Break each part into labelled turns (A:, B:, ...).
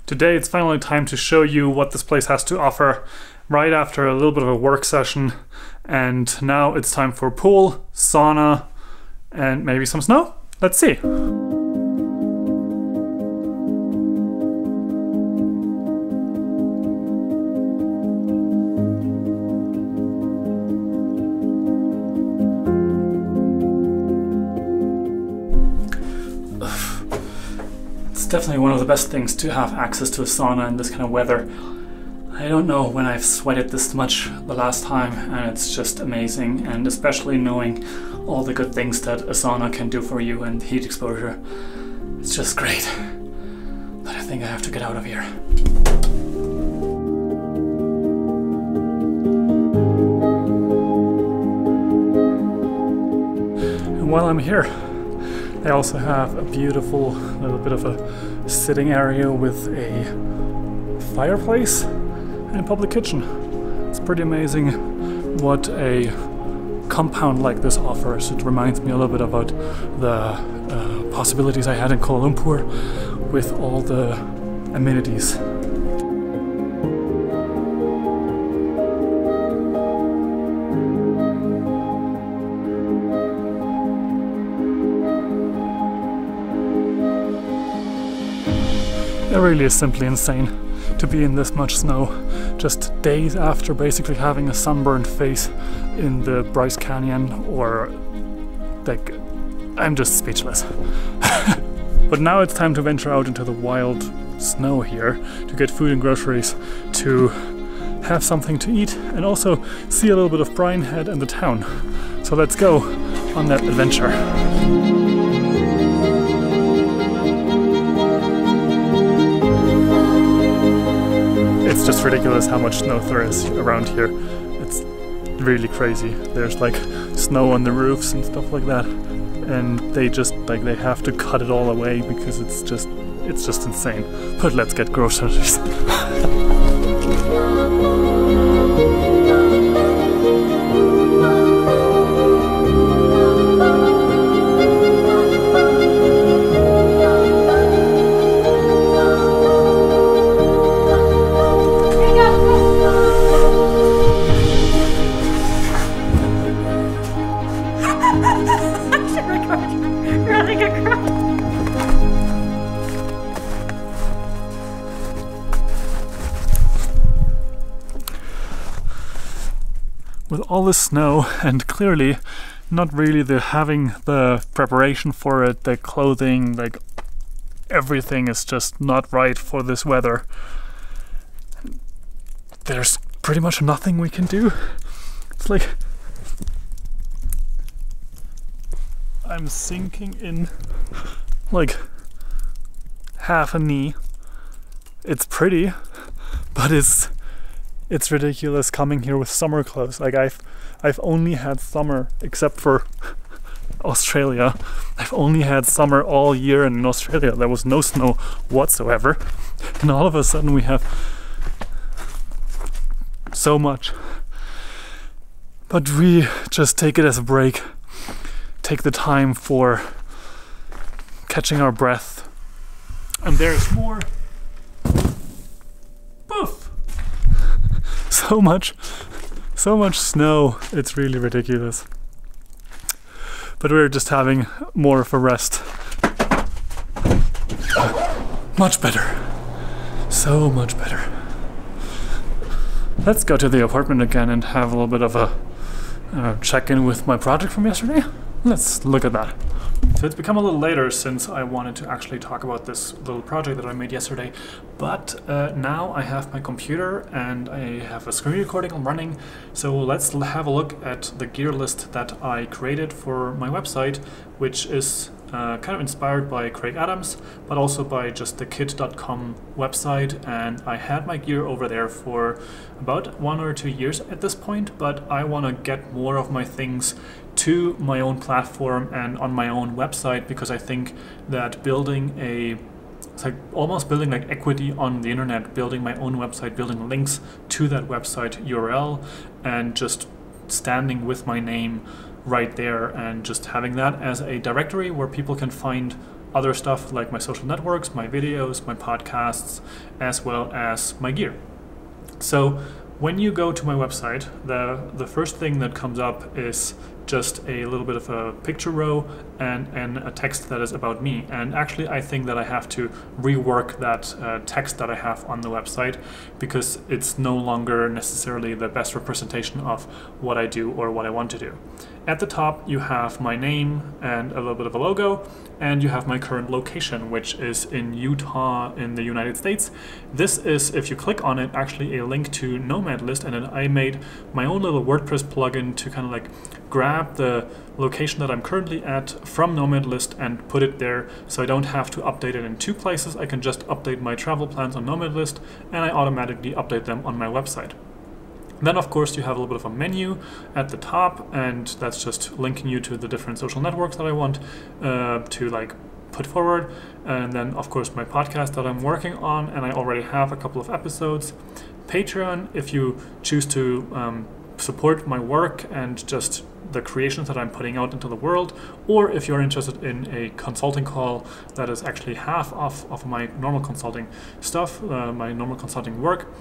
A: Today it's finally time to show you what this place has to offer right after a little bit of a work session, and now it's time for pool, sauna, and maybe some snow? Let's see. It's definitely one of the best things to have access to a sauna in this kind of weather. I don't know when I've sweated this much the last time, and it's just amazing, and especially knowing all the good things that a sauna can do for you and heat exposure. It's just great. But I think I have to get out of here. And while I'm here, they also have a beautiful little bit of a sitting area with a fireplace and a public kitchen. It's pretty amazing what a compound like this offers. It reminds me a little bit about the possibilities I had in Kuala Lumpur with all the amenities. It really is simply insane to be in this much snow, just days after basically having a sunburned face in the Bryce Canyon, or like, I'm just speechless. But now it's time to venture out into the wild snow here to get food and groceries, to have something to eat, and also see a little bit of Brian Head and the town. So let's go on that adventure. It's just ridiculous how much snow there is around here. It's really crazy. There's like snow on the roofs and stuff like that, and they have to cut it all away because it's just insane. But let's get groceries. With all this snow, and clearly not really having the preparation for it, the clothing, like everything is just not right for this weather. There's pretty much nothing we can do. It's like I'm sinking in like half a knee. It's pretty, but it's ridiculous coming here with summer clothes. Like I've only had summer, except for Australia. I've only had summer all year, and in Australia there was no snow whatsoever. And all of a sudden we have so much. But we just take it as a break. Take the time for catching our breath. And there's more. Poof! So much snow, it's really ridiculous. But we're just having more of a rest. Much better. So much better. Let's go to the apartment again and have a little bit of a check-in with my project from yesterday. Let's look at that. So it's become a little later since I wanted to actually talk about this little project that I made yesterday, but now I have my computer and I have a screen recording running, so let's have a look at the gear list that I created for my website, which is kind of inspired by Kraig Adams, but also by just the kit.com website, and I had my gear over there for about 1 or 2 years at this point, but I want to get more of my things to my own platform and on my own website, because I think that it's like almost building like equity on the internet, building my own website, building links to that website URL, and just standing with my name right there, and just having that as a directory where people can find other stuff like my social networks, my videos, my podcasts, as well as my gear. So when you go to my website, the first thing that comes up is just a little bit of a picture row and a text that is about me. And actually I think that I have to rework that text that I have on the website, because it's no longer necessarily the best representation of what I do or what I want to do. At the top you have my name and a little bit of a logo, and you have my current location, which is in Utah in the United States. This is, if you click on it, actually a link to Nomad list, and then I made my own little WordPress plugin to kind of like grab the location that I'm currently at from Nomad list and put it there, so I don't have to update it in two places. I can just update my travel plans on Nomad list and I automatically update them on my website. Then of course you have a little bit of a menu at the top, and that's just linking you to the different social networks that I want to like put forward. And then of course my podcast that I'm working on, and I already have a couple of episodes. Patreon, if you choose to support my work and just the creations that I'm putting out into the world, or if you're interested in a consulting call that is actually half of my normal consulting stuff, my normal consulting work.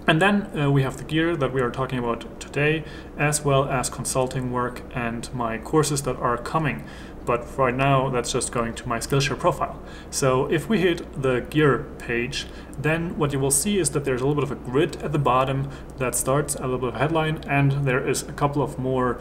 A: And then we have the gear that we are talking about today, as well as consulting work and my courses that are coming. But right now, that's just going to my Skillshare profile. So if we hit the gear page, then what you will see is that there's a little bit of a grid at the bottom that starts a little bit of a headline, and there is a couple of more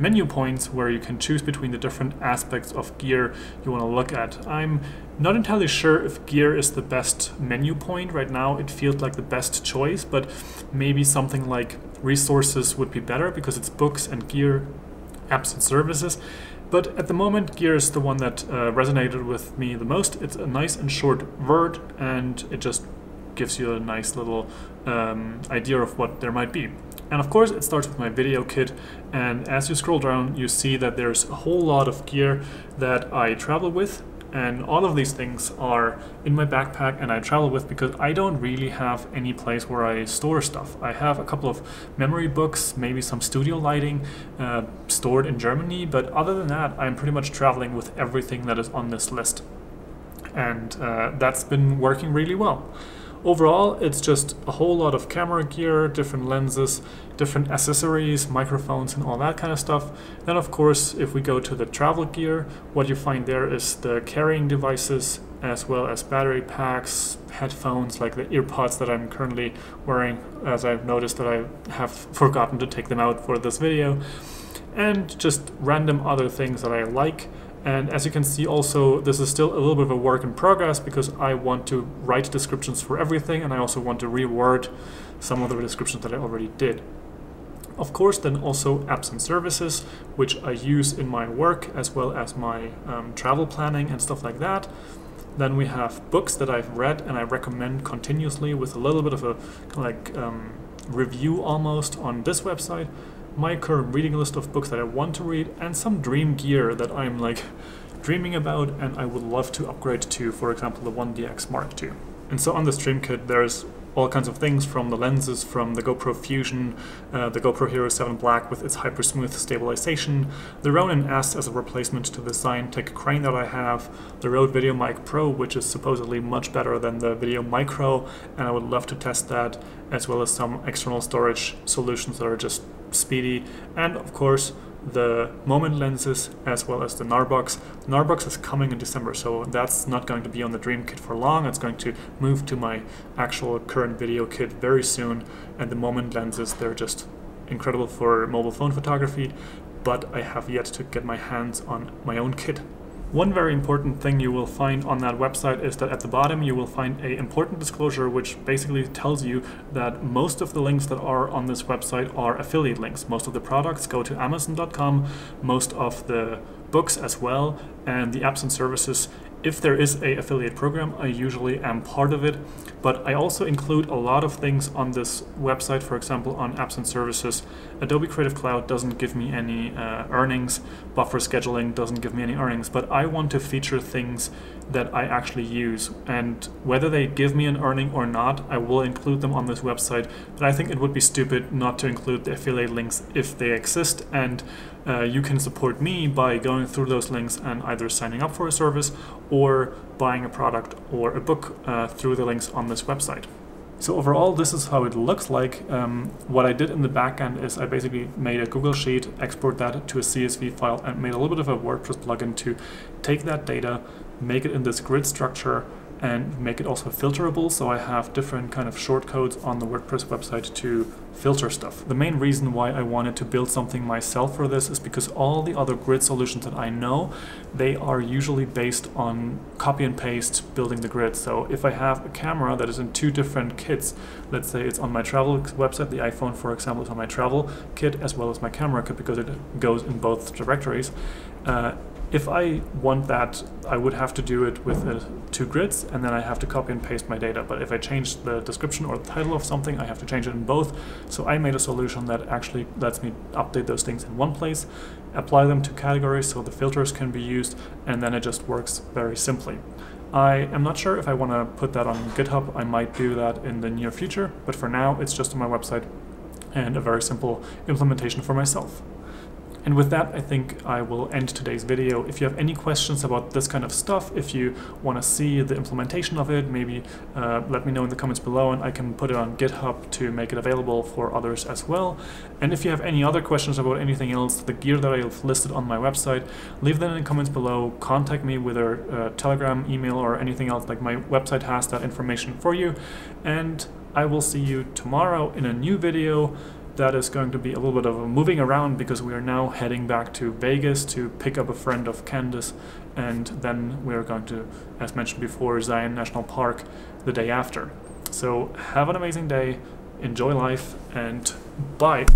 A: menu points where you can choose between the different aspects of gear you want to look at. I'm not entirely sure if gear is the best menu point right now. It feels like the best choice, but maybe something like resources would be better, because it's books and gear, apps and services. But at the moment, gear is the one that resonated with me the most. It's a nice and short word, and it just gives you a nice little idea of what there might be. And of course it starts with my video kit, and as you scroll down you see that there's a whole lot of gear that I travel with, and all of these things are in my backpack and I travel with because I don't really have any place where I store stuff. I have a couple of memory books, maybe some studio lighting stored in Germany, but other than that I'm pretty much traveling with everything that is on this list, and that's been working really well. Overall, it's just a whole lot of camera gear, different lenses, different accessories, microphones and all that kind of stuff. Then of course, if we go to the travel gear, what you find there is the carrying devices, as well as battery packs, headphones like the earpods that I'm currently wearing, as I've noticed that I have forgotten to take them out for this video, and just random other things that I like. And as you can see also, this is still a little bit of a work in progress, because I want to write descriptions for everything, and I also want to reword some of the descriptions that I already did. Of course, then also apps and services, which I use in my work as well as my travel planning and stuff like that. Then we have books that I've read and I recommend continuously, with a little bit of a kind of review almost on this website. My current reading list of books that I want to read, and some dream gear that I'm like dreaming about and I would love to upgrade to, for example, the 1DX Mark II. And so on this dream kit there's all kinds of things, from the lenses from the GoPro Fusion, the GoPro Hero 7 Black with its hyper smooth stabilization, the Ronin S as a replacement to the Scientech crane that I have, the Rode Video Mic Pro, which is supposedly much better than the Video Micro, and I would love to test that, as well as some external storage solutions that are just speedy, and of course the Moment lenses, as well as the Narbox. The Narbox is coming in December, so that's not going to be on the dream kit for long. It's going to move to my actual current video kit very soon, and the Moment lenses, they're just incredible for mobile phone photography, but I have yet to get my hands on my own kit. One very important thing you will find on that website is that at the bottom you will find an important disclosure, which basically tells you that most of the links that are on this website are affiliate links. Most of the products go to Amazon.com, most of the books as well, and the apps and services If there is a affiliate program, I usually am part of it, but I also include a lot of things on this website. For example, on apps and services, Adobe Creative Cloud doesn't give me any earnings, buffer scheduling doesn't give me any earnings, but I want to feature things that I actually use, and whether they give me an earning or not, I will include them on this website. But I think it would be stupid not to include the affiliate links if they exist, and you can support me by going through those links and either signing up for a service or buying a product or a book through the links on this website. So overall, this is how it looks like. What I did in the backend is I basically made a Google Sheet, export that to a CSV file, and made a little bit of a WordPress plugin to take that data, make it in this grid structure, and make it also filterable, so I have different kind of shortcodes on the WordPress website to filter stuff. The main reason why I wanted to build something myself for this is because all the other grid solutions that I know, they are usually based on copy and paste building the grid. So if I have a camera that is in two different kits, let's say it's on my travel website, the iPhone for example is on my travel kit as well as my camera kit because it goes in both directories. If I want that, I would have to do it with two grids, and then I have to copy and paste my data. But if I change the description or the title of something, I have to change it in both. So I made a solution that actually lets me update those things in one place, apply them to categories so the filters can be used, and then it just works very simply. I am not sure if I want to put that on GitHub. I might do that in the near future, but for now it's just on my website and a very simple implementation for myself. And with that, I think I will end today's video. If you have any questions about this kind of stuff, if you want to see the implementation of it, maybe let me know in the comments below, and I can put it on GitHub to make it available for others as well. And if you have any other questions about anything else, the gear that I've listed on my website, leave them in the comments below. Contact me with a Telegram, email, or anything else. Like, my website has that information for you. And I will see you tomorrow in a new video. That is going to be a little bit of a moving around because we are now heading back to Vegas to pick up a friend of Candace, and then we are going to, as mentioned before, Zion National Park the day after. So have an amazing day, enjoy life, and bye!